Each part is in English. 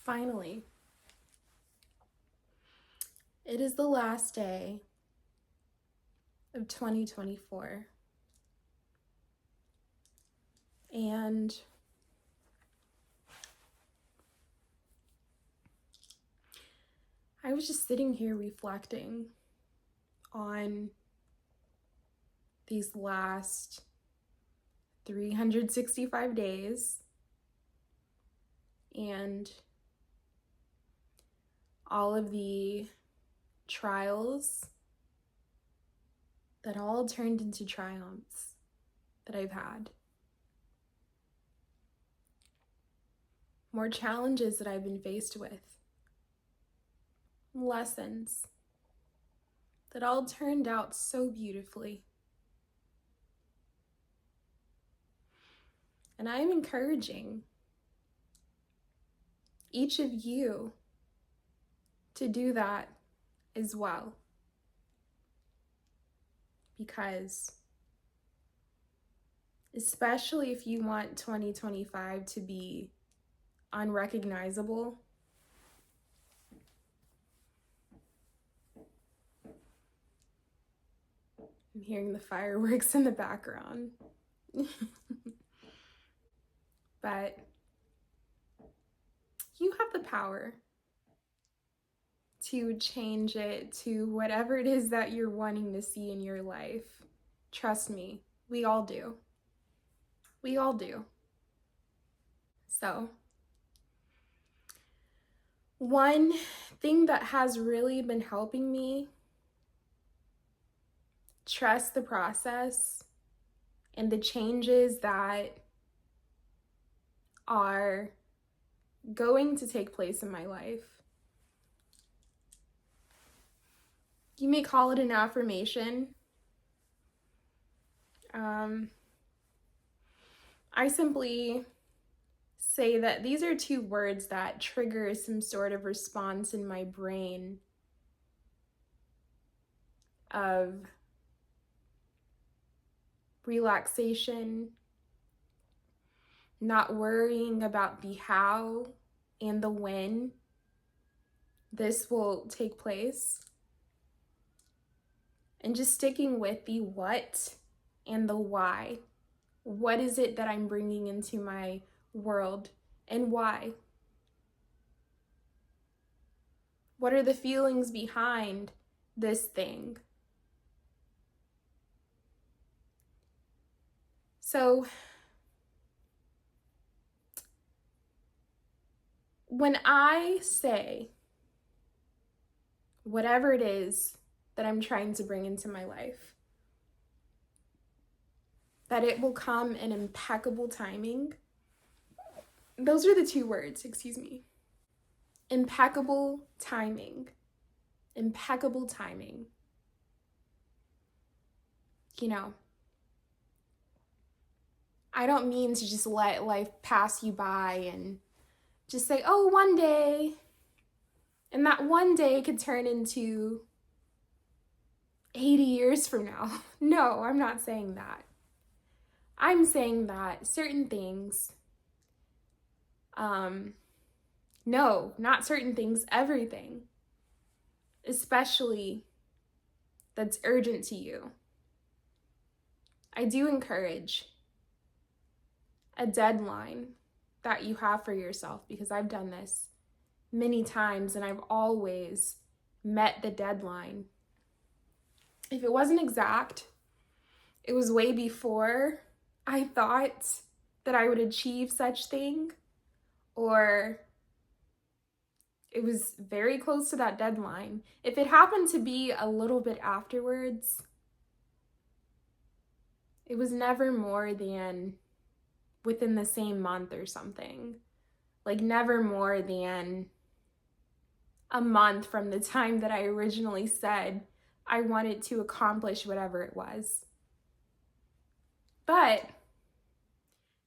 Finally, it is the last day of 2024, and I was just sitting here reflecting on these last 365 days and all of the trials that all turned into triumphs that I've had. More challenges that I've been faced with. Lessons that all turned out so beautifully. And I am encouraging each of you to do that as well. Because especially if you want 2025 to be unrecognizable, I'm hearing the fireworks in the background. But you have the power to change it to whatever it is that you're wanting to see in your life. Trust me, we all do. We all do. So, one thing that has really been helping me trust the process and the changes that are going to take place in my life. You may call it an affirmation. I simply say that these are two words that trigger some sort of response in my brain of relaxation, not worrying about the how and the when this will take place, and just sticking with the what and the why. What is it that I'm bringing into my world and why? What are the feelings behind this thing? So, when I say whatever it is that I'm trying to bring into my life, that it will come in impeccable timing. Those are the two words, Impeccable timing. Impeccable timing. You know, I don't mean to just let life pass you by and just say, oh, one day. And that one day could turn into 80 years from now. No, I'm not saying that. I'm saying that certain things, no, not certain things, everything, especially that's urgent to you. I do encourage a deadline that you have for yourself, because I've done this many times and I've always met the deadline. If it wasn't exact, it was way before I thought that I would achieve such thing, or it was very close to that deadline. If it happened to be a little bit afterwards, it was never more than within the same month or something. Like never more than a month from the time that I originally said I wanted to accomplish whatever it was. But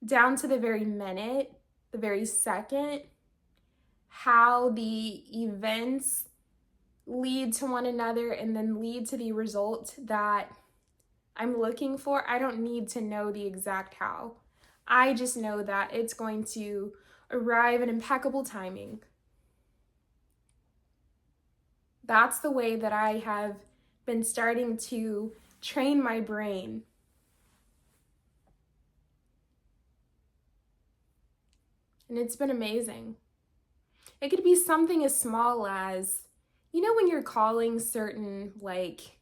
down to the very minute, the very second, how the events lead to one another and then lead to the result that I'm looking for, I don't need to know the exact how. I just know that it's going to arrive in impeccable timing. That's the way that I have been starting to train my brain. And it's been amazing. It could be something as small as, when you're calling certain, let's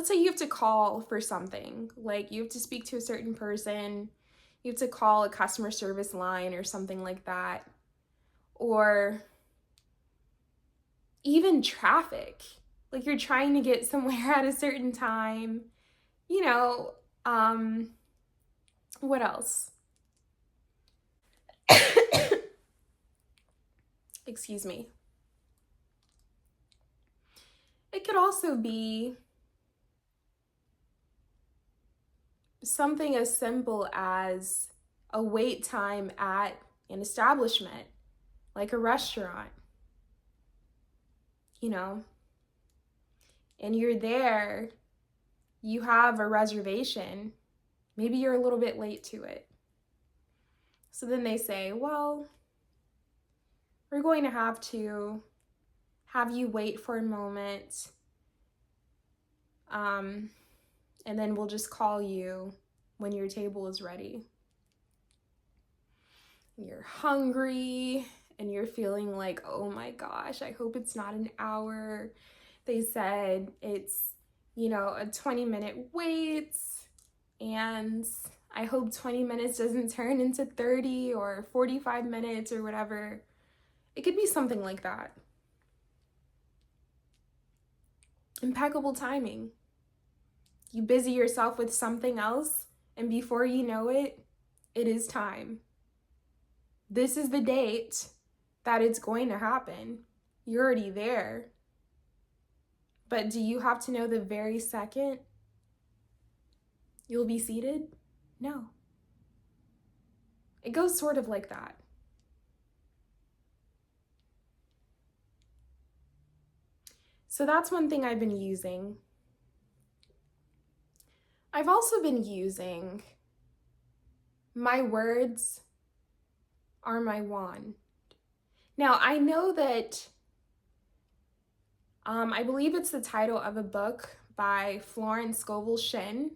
say you have to call for something, like you have to speak to a certain person, you have to call a customer service line or something like that, or even traffic, like you're trying to get somewhere at a certain time, what else? Excuse me. It could also be something as simple as a wait time at an establishment, like a restaurant, and you're there, you have a reservation, maybe you're a little bit late to it. So then they say, well, we're going to have you wait for a moment, and then we'll just call you when your table is ready. You're hungry and you're feeling like, oh my gosh, I hope it's not an hour. They said it's, a 20-minute wait, and I hope 20 minutes doesn't turn into 30 or 45 minutes or whatever. It could be something like that. Impeccable timing. You busy yourself with something else, and before you know it, it is time. This is the date that it's going to happen. You're already there. But do you have to know the very second you'll be seated? No. It goes sort of like that. So that's one thing I've been using. I've also been using my words are my wand. Now, I know that I believe it's the title of a book by Florence Scovel Shinn,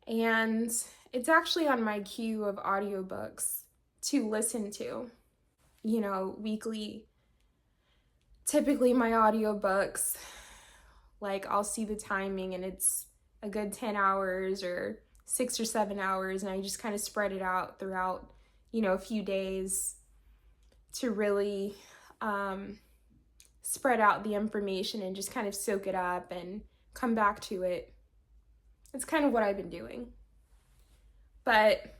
and it's actually on my queue of audiobooks to listen to, weekly. Typically my audiobooks, I'll see the timing and it's a good 10 hours or 6 or 7 hours, and I just kind of spread it out throughout, a few days to really spread out the information and just kind of soak it up and come back to it. It's kind of what I've been doing. But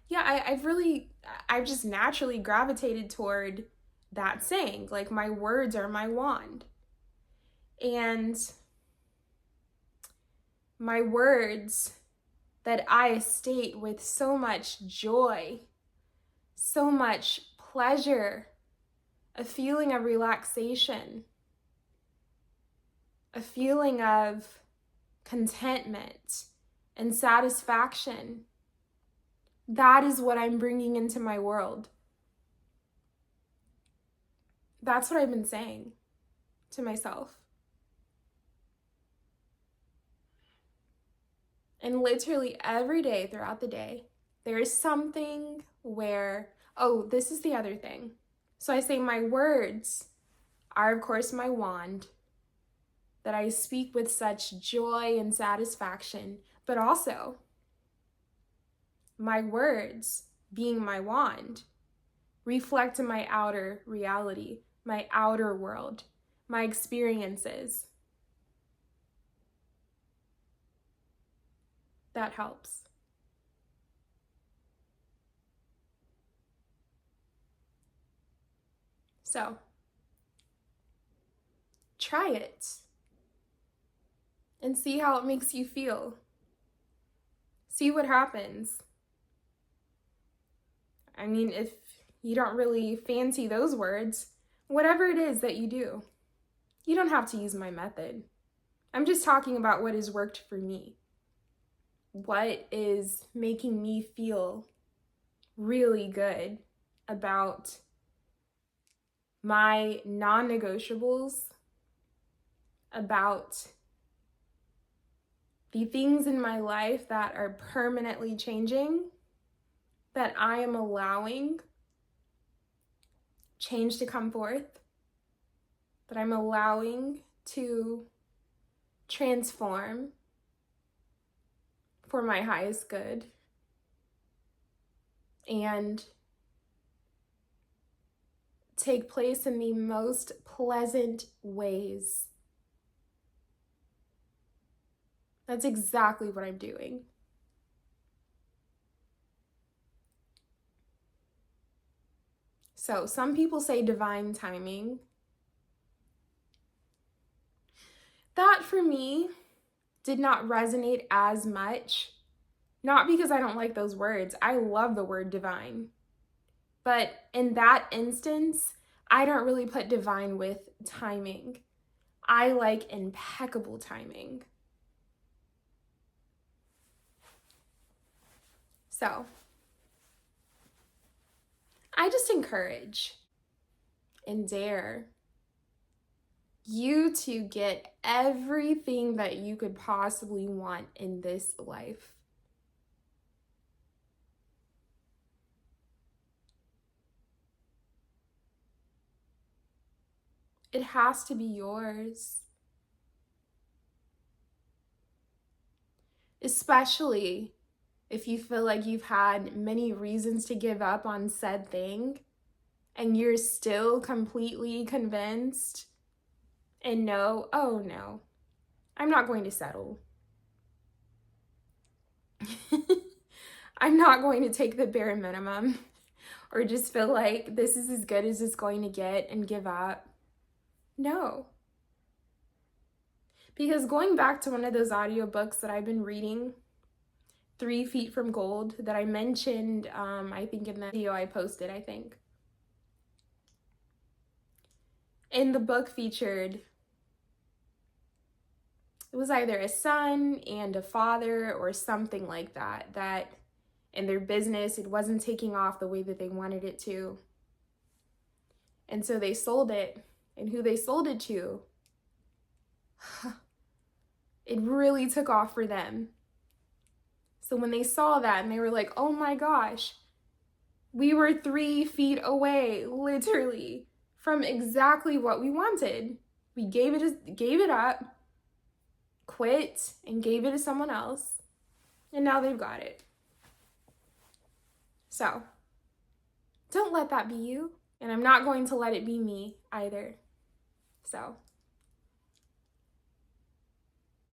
yeah, I've just naturally gravitated toward that saying, like, my words are my wand. And my words that I state with so much joy, so much pleasure, a feeling of relaxation, a feeling of contentment and satisfaction. That is what I'm bringing into my world. That's what I've been saying to myself. And literally every day throughout the day, there is something where, this is the other thing. So I say my words are, of course, my wand that I speak with such joy and satisfaction, but also my words, being my wand, reflect my outer reality, my outer world, my experiences. That helps. So, try it and see how it makes you feel. See what happens. I mean, if you don't really fancy those words, whatever it is that you do, you don't have to use my method. I'm just talking about what has worked for me. What is making me feel really good about my non-negotiables, about the things in my life that are permanently changing, that I am allowing change to come forth, that I'm allowing to transform for my highest good, and take place in the most pleasant ways. That's exactly what I'm doing. So some people say divine timing. That for me did not resonate as much. Not because I don't like those words. I love the word divine. But in that instance, I don't really put divine with timing. I like impeccable timing. So I just encourage and dare you to get everything that you could possibly want in this life. It has to be yours. Especially if you feel like you've had many reasons to give up on said thing and you're still completely convinced and know, oh no, I'm not going to settle. I'm not going to take the bare minimum or just feel like this is as good as it's going to get and give up. No. Because going back to one of those audiobooks that I've been reading, 3 Feet from Gold, that I mentioned, I think in the video I posted, I think. And the book featured, it was either a son and a father or something like that, that in their business, it wasn't taking off the way that they wanted it to. And so they sold it, and who they sold it to, it really took off for them. So when they saw that and they were like, oh my gosh, we were 3 feet away, literally, from exactly what we wanted. We gave it up, quit, and gave it to someone else, and now they've got it. So don't let that be you, and I'm not going to let it be me either. So